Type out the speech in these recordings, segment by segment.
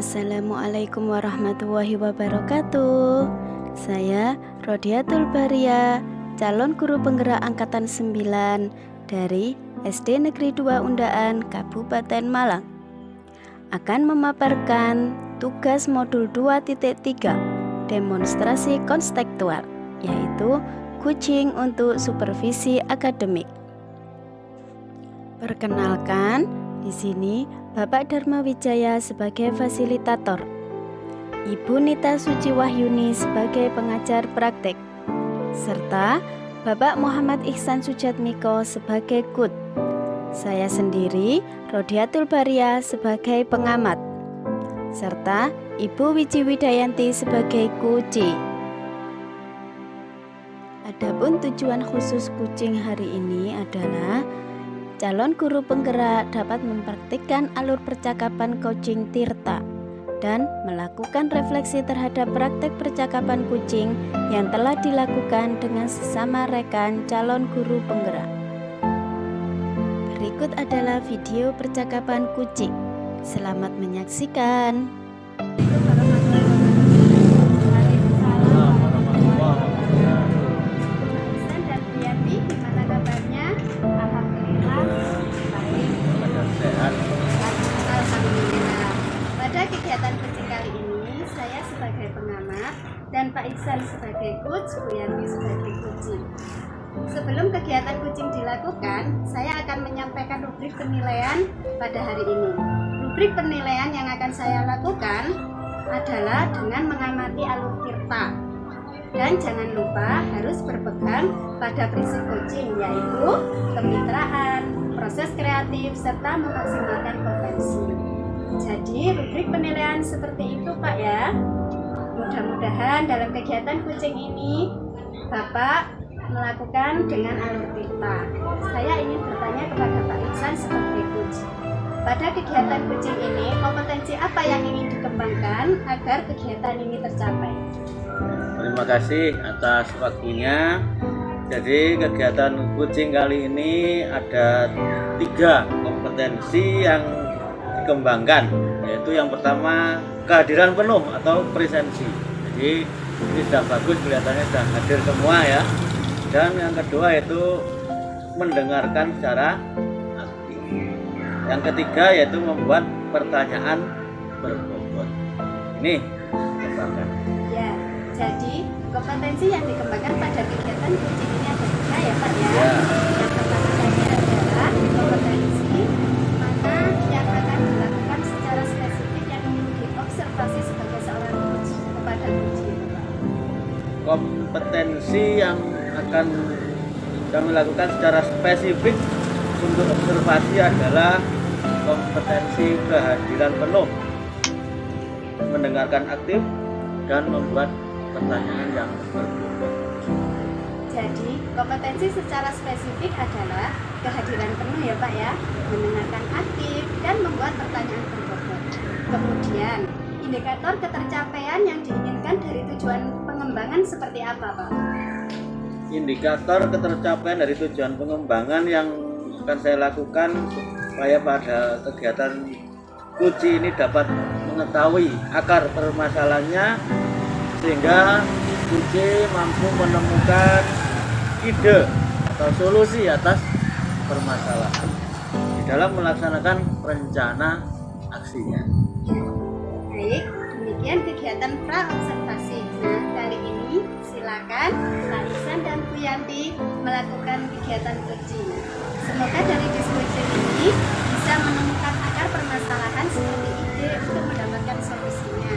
Assalamualaikum warahmatullahi wabarakatuh. Saya Rodiatul Baria, calon guru penggerak angkatan 9 dari SD Negeri 2 Undaan, Kabupaten Malang, akan memaparkan tugas modul 2.3 demonstrasi konstekstual, yaitu kucing untuk supervisi akademik. Perkenalkan, di sini Bapak Dharma Wijaya sebagai fasilitator, Ibu Nita Suci Wahyuni sebagai pengajar praktek, serta Bapak Muhammad Ihsan Sujatmiko sebagai KUD. Saya sendiri, Rodiatul Baria, sebagai pengamat, serta Ibu Wiji Widayanti sebagai KUCI. Adapun tujuan khusus kucing hari ini adalah calon guru penggerak dapat mempraktikkan alur percakapan kucing Tirta dan melakukan refleksi terhadap praktek percakapan kucing yang telah dilakukan dengan sesama rekan calon guru penggerak. Berikut adalah video percakapan kucing. Selamat menyaksikan. Kegiatan kucing kali ini saya sebagai pengamat dan Pak Ihsan sebagai coach, Bu Yanti sebagai kucing. Sebelum kegiatan kucing dilakukan, saya akan menyampaikan rubrik penilaian pada hari ini. Rubrik penilaian yang akan saya lakukan adalah dengan mengamati alur Tirta. Dan jangan lupa harus berpegang pada prinsip kucing, yaitu kemitraan, proses kreatif, serta memaksimalkan potensi. Jadi rubrik penilaian seperti itu Pak ya. Mudah-mudahan dalam kegiatan kucing ini Bapak melakukan dengan alur Tirta. Saya ingin bertanya kepada Pak Ihsan sebagai coach. Pada kegiatan kucing ini, kompetensi apa yang ingin dikembangkan agar kegiatan ini tercapai? Terima kasih atas waktunya. Jadi kegiatan kucing kali ini ada 3 kompetensi yang dikembangkan, yaitu yang pertama kehadiran penuh atau presensi. Jadi ini sudah bagus, kelihatannya sudah hadir semua ya. Dan yang kedua yaitu mendengarkan secara aktif. Yang ketiga yaitu membuat pertanyaan berbobot. Ini dikembangkan. Ya, jadi kompetensi yang dikembangkan pada kegiatan kucing ini ada 3 ya Pak ya. Ya. Yang pertama tadi adalah kompetensi mana yang akan dilakukan secara spesifik yang ingin diobservasi sebagai seorang coach kepada kucing. Kompetensi yang akan kami lakukan secara spesifik untuk observasi adalah kompetensi kehadiran penuh, mendengarkan aktif, dan membuat pertanyaan yang berbobot. Jadi kompetensi secara spesifik adalah kehadiran penuh ya Pak ya, mendengarkan aktif dan membuat pertanyaan berbobot. Kemudian indikator ketercapaian yang diinginkan dari tujuan pengembangan seperti apa Pak? Indikator ketercapaian dari tujuan pengembangan yang akan saya lakukan supaya pada kegiatan kuci ini dapat mengetahui akar permasalahannya, sehingga kuci mampu menemukan ide atau solusi atas permasalahan di dalam melaksanakan rencana aksinya. Baik, demikian kegiatan pra-observasi. Nah, kali ini silakan Pak Ihsan dan Bu Yanti melakukan kegiatan kucing. Semoga dari diskusi ini bisa menemukan akar permasalahan seperti ide untuk mendapatkan solusinya.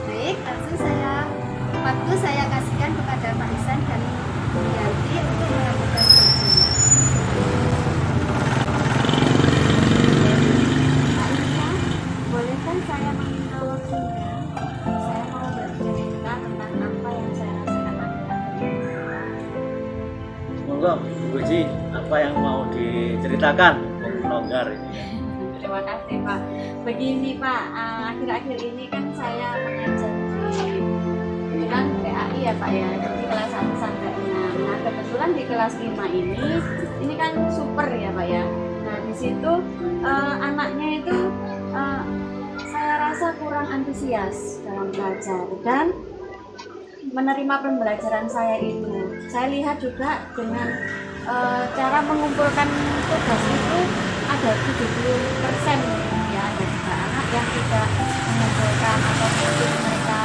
Baik, langsung waktu saya kasihkan kepada Pak Ihsan dan Bu Yanti untuk melakukan kucing. Pak Ihsan, bolehkan saya meminta waktunya? Saya mau bercerita tentang apa yang saya rasakan tadi. Monggo, Bu Ji, apa yang mau diceritakan? Longgar ini. Terima kasih Pak. Begini Pak, akhir-akhir ini kan saya mengajar di bilang PAI ya Pak ya, di kelas 1 sampai 6. Nah kebetulan di kelas 5 ini kan super ya Pak ya. Nah di situ anaknya itu saya rasa merasa kurang antusias dalam belajar dan menerima pembelajaran saya itu. Saya lihat juga dengan cara mengumpulkan tugas itu ada 70% ya, ada juga anak yang tidak mengumpulkan atau mungkin mereka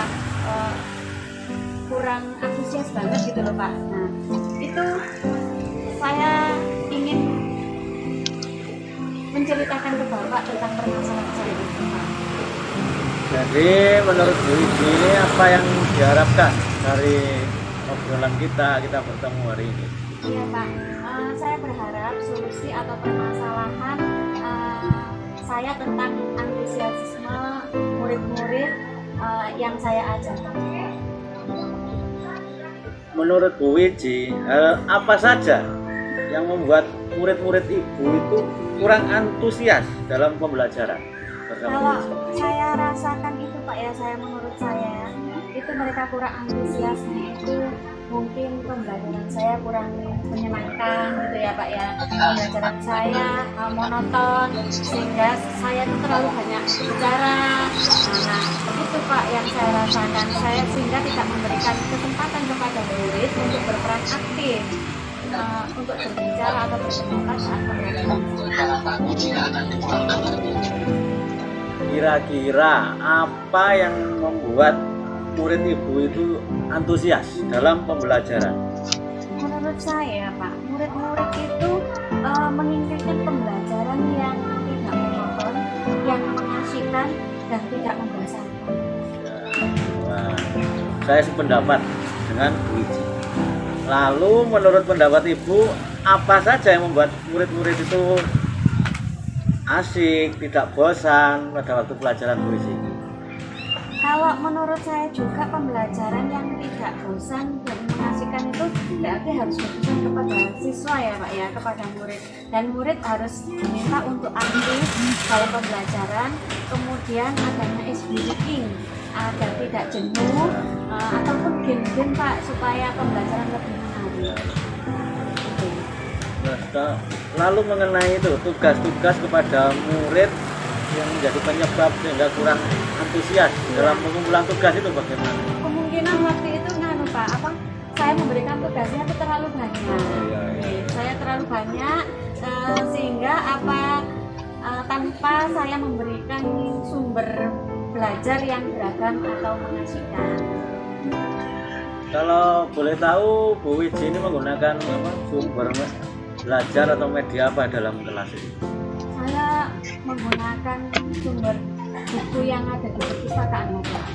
kurang antusias banget gitu loh Pak. Nah itu saya ingin menceritakan ke Bapak tentang permasalahan saya itu Pak. Jadi menurut Bu Iji ini apa yang diharapkan dari obrolan kita bertemu hari ini? Iya Pak, saya berharap solusi atau permasalahan saya tentang antusiasme murid-murid yang saya ajarkan. Menurut Bu Wiji, hal apa saja yang membuat murid-murid Ibu itu kurang antusias dalam pembelajaran bersama Bu Kalau Wiji? saya rasakan itu Pak ya, menurut saya itu mereka kurang antusiasnya itu mungkin pembelajaran saya kurang menyenangkan gitu ya Pak ya. Pembelajaran saya monoton sehingga saya itu terlalu banyak bicara. Nah itu Pak yang saya rasakan, saya sehingga tidak memberikan kesempatan kepada murid untuk berperan aktif untuk berbicara atau berpendapat saat pembelajaran. Kira-kira apa yang membuat murid Ibu itu antusias dalam pembelajaran? Menurut saya Pak, murid-murid itu menginginkan pembelajaran yang tidak monoton, yang mengasihkan dan tidak membosankan. Nah, saya sependapat dengan Bu Iji. Lalu menurut pendapat Ibu, apa saja yang membuat murid-murid itu asik, tidak bosan pada waktu pelajaran Bu Iji? Kalau menurut saya juga pembelajaran yang tidak bosan dan mengasihkan itu berarti harus berpesan kepada siswa ya Pak ya, kepada murid. Dan murid harus diminta untuk aktif dalam pembelajaran, kemudian adanya speaking agar tidak jenuh, ataupun game-game Pak supaya pembelajaran lebih menarik. Lalu mengenai itu tugas-tugas kepada murid yang menjadi penyebab sehingga kurang antusias dalam pengumpulan tugas itu bagaimana? Kemungkinan waktu itu Pak, saya memberikan tugasnya itu terlalu banyak. Saya terlalu banyak sehingga tanpa saya memberikan sumber belajar yang beragam atau mengasihkan. Kalau boleh tahu Bu Wiji ini menggunakan sumber belajar atau media apa dalam kelas ini? Saya menggunakan sumber buku yang ada di perpustakaan Pak.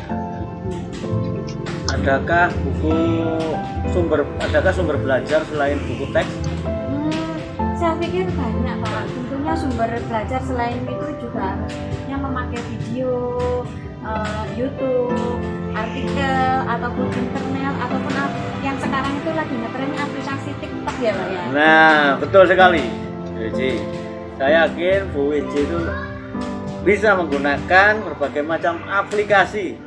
Adakah sumber belajar selain buku teks? Saya pikir banyak Pak. Tentunya sumber belajar selain itu juga harusnya memakai video, YouTube, artikel ataupun internet ataupun yang sekarang itu lagi ngetrennya aplikasi TikTok ya Pak ya. Nah, betul sekali Bu Wiji. Saya yakin Bu Wiji itu bisa menggunakan berbagai macam aplikasi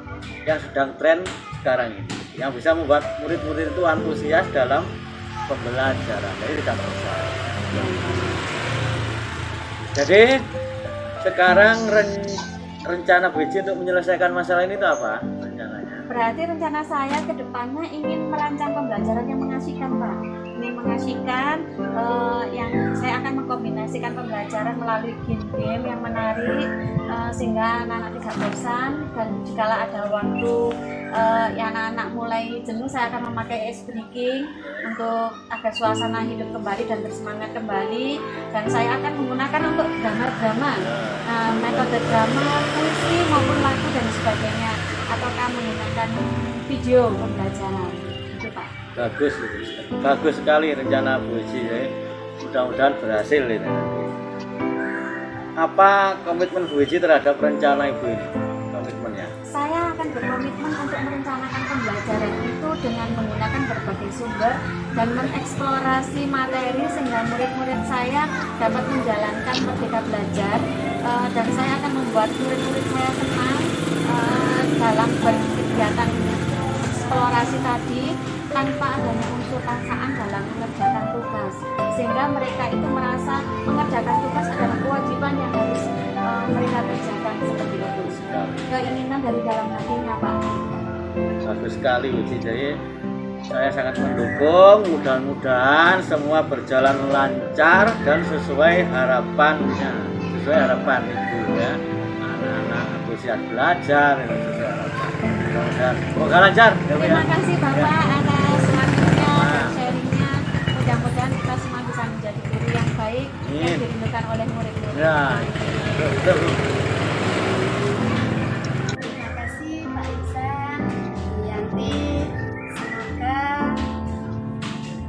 yang sedang tren sekarang ini, yang bisa membuat murid-murid itu antusias dalam pembelajaran. Jadi tidak bosan. Jadi sekarang rencana Bu Wiji untuk menyelesaikan masalah ini itu apa rencananya? Berarti rencana saya ke depannya ingin merancang pembelajaran yang mengasihkan Pak. Ingin mengasihkan, yang saya akan mengkombinasikan pembelajaran melalui game-game yang menarik sehingga anak-anak tidak bosan, dan jika ada waktu yang anak-anak mulai jenuh, saya akan memakai ice breaking untuk agar suasana hidup kembali dan bersemangat kembali. Dan saya akan menggunakan untuk drama-drama, metode drama, puisi maupun lagu dan sebagainya, ataukah menggunakan video pembelajaran itu Pak. Bagus sekali rencana Bu Wiji ya. Mudah-mudahan berhasil ini nanti. Apa komitmen Bu Wiji terhadap rencana Ibu ini? Komitmennya? Saya akan berkomitmen untuk merencanakan pembelajaran itu dengan menggunakan berbagai sumber dan mengeksplorasi materi sehingga murid-murid saya dapat menjalankan merdeka belajar, dan saya akan membuat murid-murid saya senang dalam berkegiatan eksplorasi tadi tanpa adanya unsur paksaan dalam mengerjakan tugas, sehingga mereka itu merasa mengerjakan tugas adalah kewajiban yang harus mereka kerjakan seperti itu. keinginan dari dalam hatinya Pak. Bagus sekali Uci. Jadi saya sangat mendukung, mudah-mudahan semua berjalan lancar dan sesuai harapannya, sesuai harapan ibu ya. Anak-anak antusias belajar ya, sesuai harapan. Mudah-mudahan semoga lancar ya, Bu, Terima ya. kasih Bapak Ya. atas waktunya Nah. dan sharingnya. Mudah-mudahan kita semua bisa menjadi guru yang baik yang Amin. dirindukan oleh murid-murid. Ya, betul. Terima kasih Pak Iksan, Bu Yanti. Semoga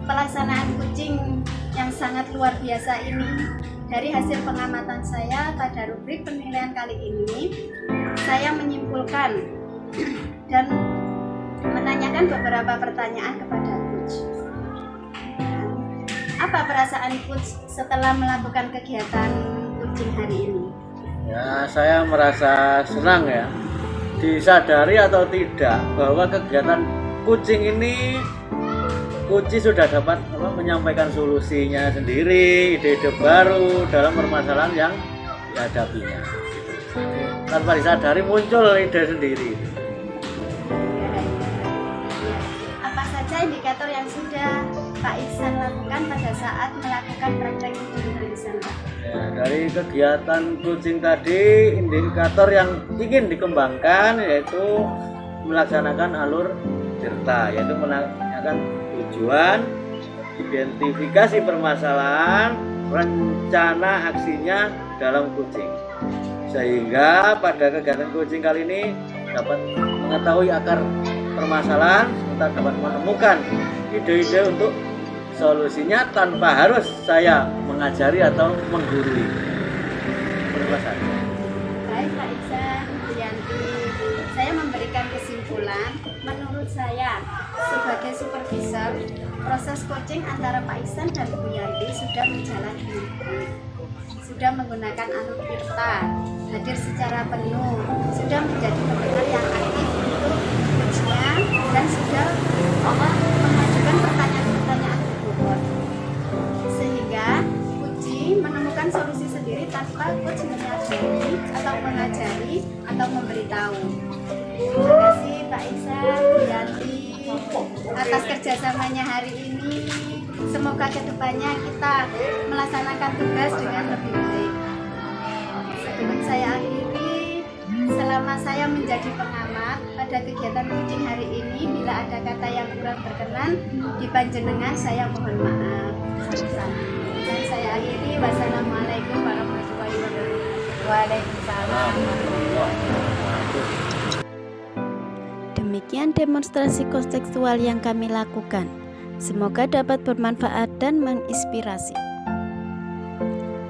pelaksanaan kucing yang sangat luar biasa ini, dari hasil pengamatan saya pada rubrik penilaian kali ini, saya menyimpulkan dan menanyakan beberapa pertanyaan kepada coach. Apa perasaan coach setelah melakukan kegiatan kucing hari ini? Ya, saya merasa senang ya, disadari atau tidak bahwa kegiatan kucing ini Kuci sudah dapat menyampaikan solusinya sendiri, ide-ide baru dalam permasalahan yang dihadapinya. Tanpa disadari muncul ide sendiri. Apa saja indikator yang sudah Pak Iksan lakukan pada saat melakukan praktek kucing hari sana? Ya, dari kegiatan kucing tadi, indikator yang ingin dikembangkan yaitu melaksanakan alur tirta, yaitu menanyakan tujuan, identifikasi permasalahan, rencana aksinya dalam kucing. Sehingga pada kegiatan kucing kali ini dapat mengetahui akar permasalahan, serta dapat menemukan ide-ide untuk solusinya tanpa harus saya mengajari atau menggurui. Terima kasih. Baik Pak Iksan, Bu Yanti, saya memberikan kesimpulan, menurut saya sebagai supervisor, proses coaching antara Pak Iksan dan Bu Yanti sudah berjalan dengan baik. Sudah menggunakan alur tirta, hadir secara penuh, sudah menjadi pendengar yang aktif untuk coachnya, dan sudah mengajukan pertanyaan-pertanyaan berbobot. Sehingga kucing menemukan solusi sendiri tanpa coach menyadari atau mengajari atau memberitahu. Terima kasih Pak Iksan, Bu Yanti atas kerjasamanya hari ini. Semoga kedepannya kita melaksanakan tugas dengan lebih baik. Sebelum saya akhiri, selama saya menjadi pengamat pada kegiatan kucing hari ini, bila ada kata yang kurang berkenan di panjenengan, saya mohon maaf. Sama-sama. Dan saya akhiri, wassalamualaikum warahmatullahi wabarakatuh. Waalaikumsalam. Demikian demonstrasi kontekstual yang kami lakukan. Semoga dapat bermanfaat dan menginspirasi.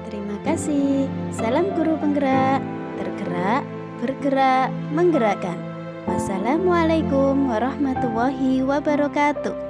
Terima kasih. Salam guru penggerak, tergerak, bergerak, menggerakkan. Wassalamualaikum warahmatullahi wabarakatuh.